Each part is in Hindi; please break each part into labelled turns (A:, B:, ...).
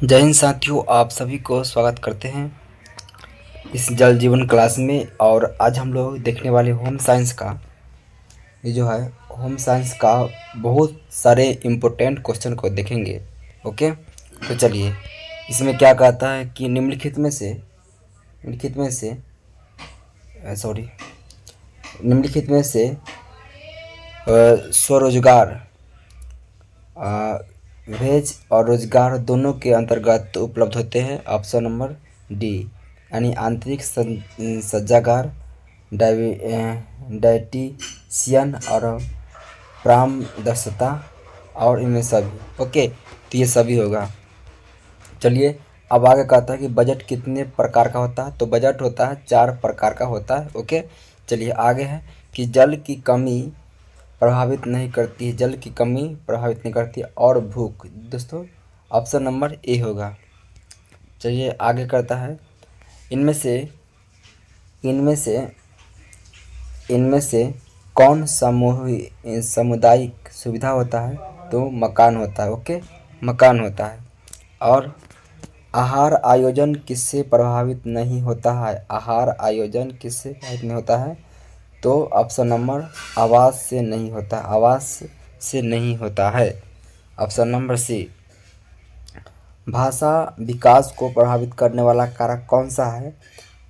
A: जय हिंद साथियों, आप सभी को स्वागत करते हैं इस जल जीवन क्लास में। और आज हम लोग देखने वाले होम साइंस का ये जो है होम साइंस का बहुत सारे इम्पोर्टेंट क्वेश्चन को देखेंगे। ओके, तो चलिए, इसमें क्या कहता है कि सॉरी निम्नलिखित में से स्वरोजगार वेज और रोजगार दोनों के अंतर्गत उपलब्ध होते हैं। ऑप्शन नंबर डी, यानी आंतरिक सज्जागार, डायटीशियन और परामर्शदाता, और इनमें सभी। ओके, तो ये सभी होगा। चलिए, अब आगे कहता है कि बजट कितने प्रकार का होता है। तो बजट होता है 4 प्रकार का होता है। ओके, चलिए आगे है कि जल की कमी प्रभावित नहीं करती है, जल की कमी प्रभावित नहीं करती है, और भूख। दोस्तों, ऑप्शन नंबर ए होगा। चलिए आगे करता है, इनमें से इनमें से इनमें से कौन सामुदायिक सुविधा होता है। तो मकान होता है। ओके, मकान होता है। और आहार आयोजन किससे प्रभावित नहीं होता है। आहार आयोजन किससे प्रभावित नहीं होता है। तो ऑप्शन नंबर आवास से नहीं होता, आवास से नहीं होता है। ऑप्शन नंबर सी, भाषा विकास को प्रभावित करने वाला कारक कौन सा है।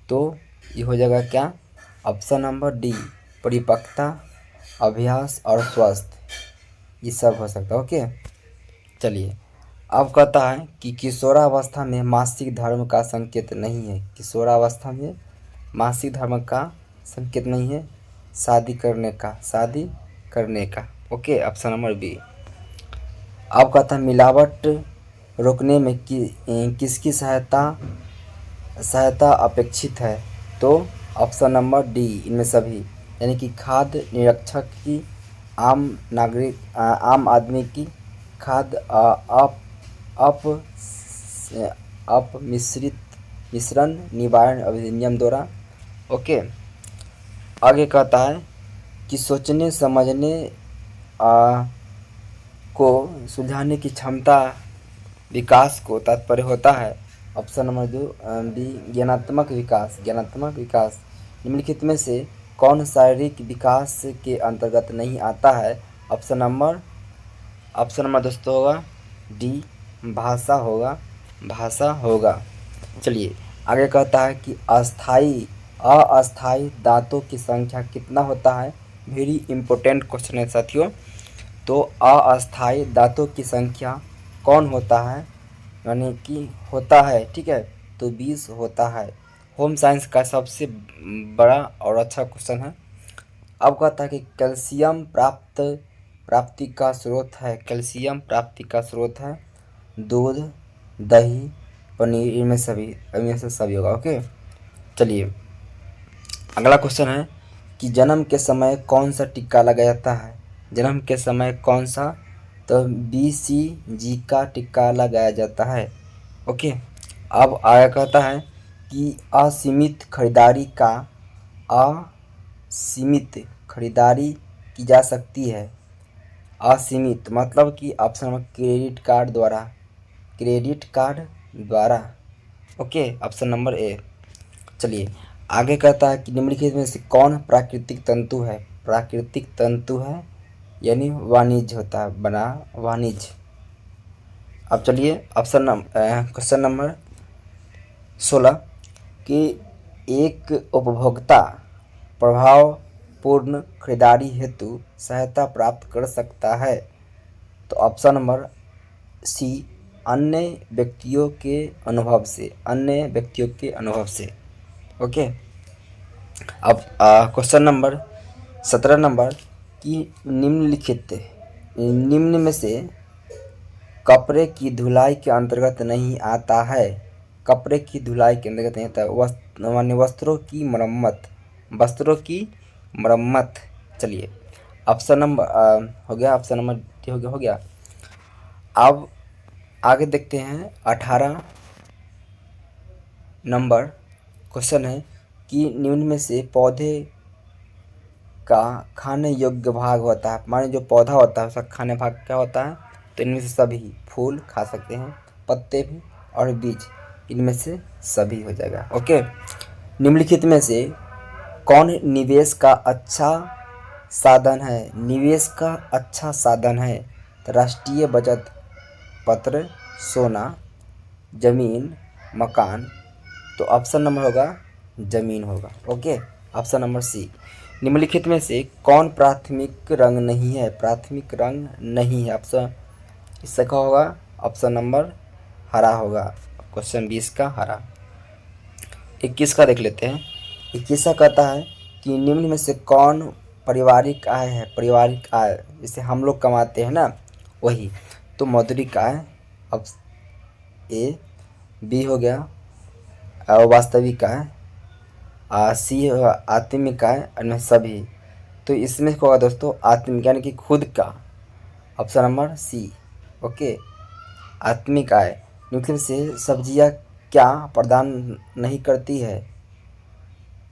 A: तो ये हो जाएगा क्या, ऑप्शन नंबर डी, परिपक्वता, अभ्यास और स्वास्थ्य, ये सब हो सकता है। ओके, चलिए, अब कहता है कि किशोरावस्था में मासिक धर्म का संकेत नहीं है। किशोरावस्था में मासिक धर्म का संकेत नहीं है, शादी करने का। Okay, option number B. अब कहता है मिलावट रोकने में किसकी सहायता अपेक्षित है। तो ऑप्शन नंबर डी, इनमें सभी, यानी कि खाद्य निरीक्षक की, आम आदमी की, खाद्य मिश्रण निवारण अधिनियम द्वारा। ओके, आगे कहता है कि सोचने समझने को सुलझाने की क्षमता विकास को तात्पर्य होता है। ऑप्शन नंबर दो बी, ज्ञानात्मक विकास। निम्नलिखित में से कौन शारीरिक विकास के अंतर्गत नहीं आता है। ऑप्शन नंबर दोस्तों होगा डी, भाषा होगा। चलिए आगे कहता है कि अस्थाई दांतों की संख्या कितना होता है। वेरी इंपॉर्टेंट क्वेश्चन है साथियों। तो अस्थाई दांतों की संख्या कौन होता है, यानी कि होता है, ठीक है, तो 20 होता है। होम साइंस का सबसे बड़ा और अच्छा क्वेश्चन है। अब कहता है कि कैल्शियम प्राप्ति का स्रोत है दूध, दही, पनीर, इनमें से सभी होगा। ओके, चलिए अगला क्वेश्चन है कि जन्म के समय कौन सा टीका लगाया जाता है। जन्म के समय कौन सा, तो BCG का टीका लगाया जाता है। ओके, अब आगे कहता है कि असीमित खरीदारी की जा सकती है। असीमित मतलब कि ऑप्शन नंबर क्रेडिट कार्ड द्वारा। Okay, option number A. चलिए आगे कहता है कि निम्नलिखित में से कौन प्राकृतिक तंतु है, यानी वाणिज्य होता है, बना वाणिज्य। अब चलिए क्वेश्चन नंबर 16 कि एक उपभोक्ता प्रभावपूर्ण खरीदारी हेतु सहायता प्राप्त कर सकता है। तो ऑप्शन नंबर सी, अन्य व्यक्तियों के अनुभव से। ओके, अब क्वेश्चन नंबर 17 कि निम्न में से कपड़े की धुलाई के अंतर्गत नहीं आता है। कपड़े की धुलाई के अंतर्गत नहीं आता है, वस्त्रों की मरम्मत। चलिए ऑप्शन नंबर हो गया, ऑप्शन नंबर डी हो गया। अब आगे देखते हैं 18 नंबर क्वेश्चन है कि निम्न में से पौधे का खाने योग्य भाग होता है। माने जो पौधा होता है उसका खाने भाग क्या होता है। तो इनमें से सभी, फूल खा सकते हैं, पत्ते भी और बीज, इनमें से सभी हो जाएगा। ओके, निम्नलिखित में से कौन निवेश का अच्छा साधन है? निवेश का अच्छा साधन है तो राष्ट्रीय बचत पत्र, सोना, जमीन, मकान। तो ऑप्शन नंबर होगा जमीन होगा। Okay, option number C. निम्नलिखित में से कौन प्राथमिक रंग नहीं है? प्राथमिक रंग नहीं है, ऑप्शन इसका क्या होगा? ऑप्शन नंबर हरा होगा। क्वेश्चन 20 का हरा। 21 का देख लेते हैं। 21 का कहता है कि निम्न में से कौन पारिवारिक आय है? पारिवारिक आय जैसे हम लोग कमाते हैं ना, वही। तो मौद्रिक आय, अब ए। बी हो गया वास्तविक आय, सी आत्मिक आय, अन्य सभी। तो इसमें क्या होगा दोस्तों? आत्मिक यानी कि खुद का, ऑप्शन नंबर सी। ओके, आत्मिक आय। निम्नलिखित से सब्जियां क्या प्रदान नहीं करती है?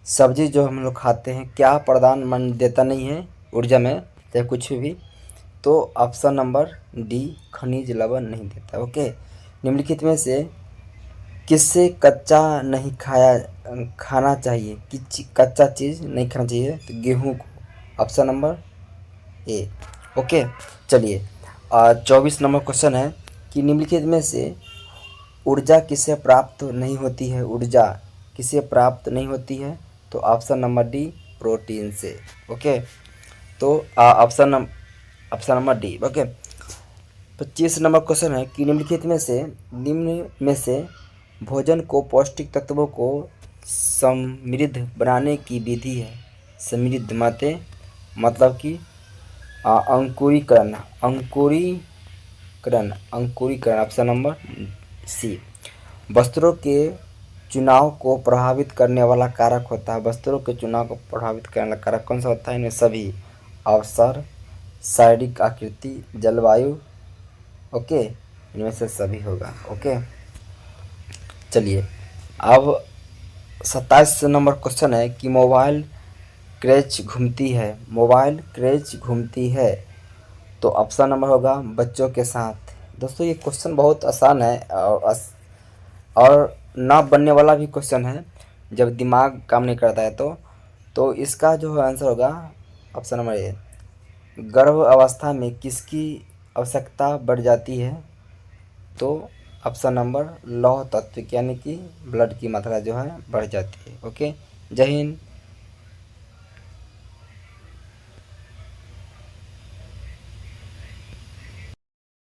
A: सब्जी जो हम लोग खाते हैं क्या प्रदान मन देता नहीं है ऊर्जा में, चाहे कुछ भी? तो ऑप्शन नंबर डी, खनिज लवण नहीं देता। ओके, निम्नलिखित में से किससे कच्चा नहीं खाना चाहिए? कच्चा चीज़ नहीं खाना चाहिए? तो गेहूँ को, ऑप्शन नंबर ए। ओके, चलिए 24 नंबर क्वेश्चन है कि निम्नलिखित में से ऊर्जा किससे प्राप्त नहीं होती है? ऊर्जा किससे प्राप्त नहीं होती है? तो ऑप्शन नंबर डी, प्रोटीन से। ओके, तो option number D. Okay, 25 number question है कि निम्न में से भोजन को पौष्टिक तत्वों को समृद्ध बनाने की विधि है? समृद्ध माते मतलब कि अंकुरीकरण, अंकुरीकरण, ऑप्शन नंबर सी। वस्त्रों के चुनाव को प्रभावित करने वाला कारक होता है? वस्त्रों के चुनाव को प्रभावित करने वाला कारक कौन सा होता है? इनमें सभी, अवसर, शारीरिक आकृति, जलवायु। ओके, इनमें से सभी होगा। ओके, चलिए अब 27 नंबर क्वेश्चन है कि मोबाइल क्रेज घूमती है? मोबाइल क्रेज घूमती है तो ऑप्शन नंबर होगा बच्चों के साथ। दोस्तों ये क्वेश्चन बहुत आसान है और ना बनने वाला भी क्वेश्चन है जब दिमाग काम नहीं करता है तो इसका जो आंसर होगा ऑप्शन नंबर ए। गर्भ अवस्था में किसकी आवश्यकता बढ़ जाती है? तो ऑप्शन नंबर लौह तत्व यानी कि ब्लड की मात्रा जो है बढ़ जाती है। ओके, जय हिंद।